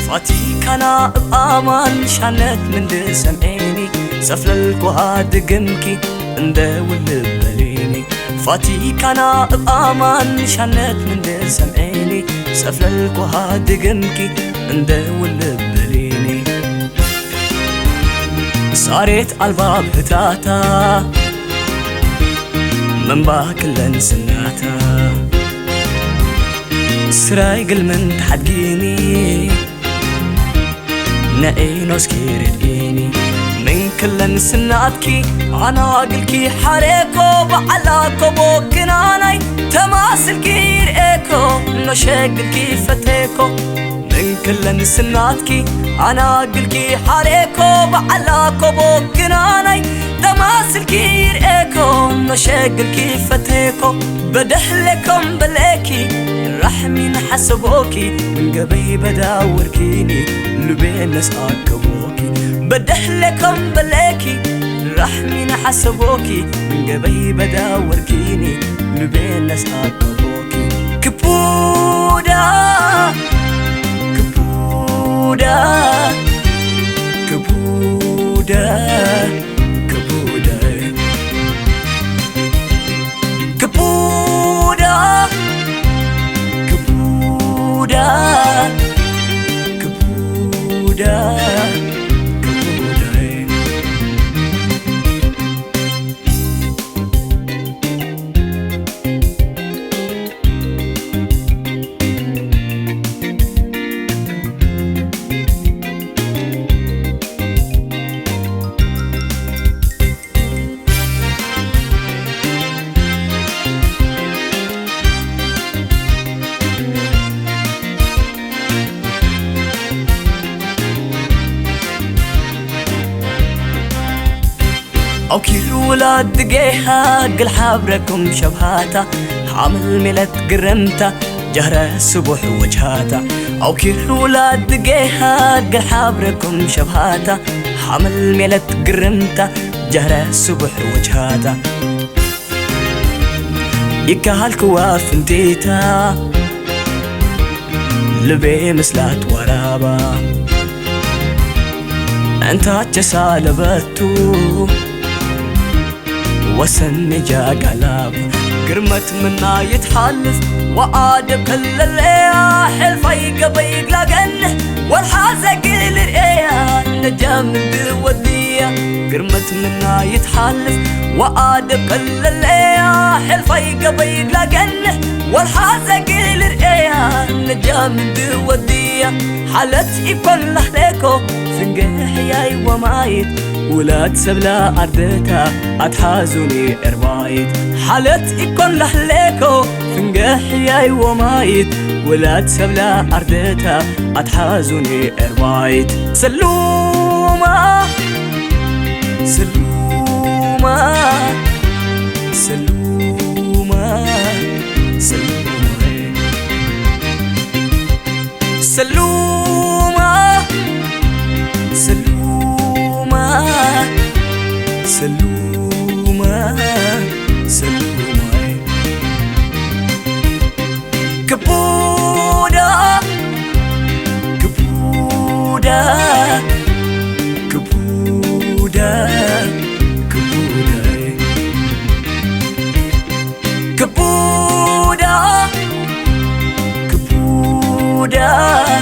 فاتي كان بأمان شانت من دي سمعيني سفل الكوهاد قمكي انداول بليني فاتي كان بأمان شانت من دي سمعيني سفل الكوهاد قمكي انداول بليني صارت الباب هتاتا من باكلن سناتا سرايقل من تحدقيني ناينوس كيرديني من كلن سناتكي أنا قلكي حريكو بعلاكو بوكناناي تماسلكي رئيكو نشاقلكي فتيكو من كلن سناتكي أنا قلكي حريكو بعلاكو بوكناناي تماسلكي رئيكو نشاقلكي فتيكو بدحلكم بلاكي رحمي نحسبوكي من قبي بداوركيني لبين ناس عاقبوكي بدحلكم بلاكي رحمي نحسبوكي من قبي بداوركيني لبين ناس عاقبوكي كبودا كبودا كبودا كبودا كبودا كبودا كبودا أو كل ولاد دقيها قل حابركم شبهاتا حامل ملت قرمتا جهرة الصبح وجهاتا أو كل ولاد دقيها قل حابركم شبهاتا حامل ملت قرمتا جهرة الصبح وجهاتا يكهالكوا فنتيتا لبي مسلات ورابا انت جسالبتو وسن جا قلاب قرمت منا يتحالف وآدب كل الليا حلفا يقبيق لقنه والحازق للإيا نجا من دودية قرمت منا يتحالف وآدب كل الليا حلفا يقبيق لقنه والحازق للإيا نجا من دودية حالت يكون لحليكو فنقح ياي ومايت ولاد سبلا أردتا أتحازوني إربايت حالت يكون لحليكو فنقح ياي ومايت ولاد سبلا أردتا أتحازوني إربايت سلوما سلوما سلوما سلوما سلوما سلوما سلوما سلوما كبودا كبودا كبودا كبودا كبودا كبودا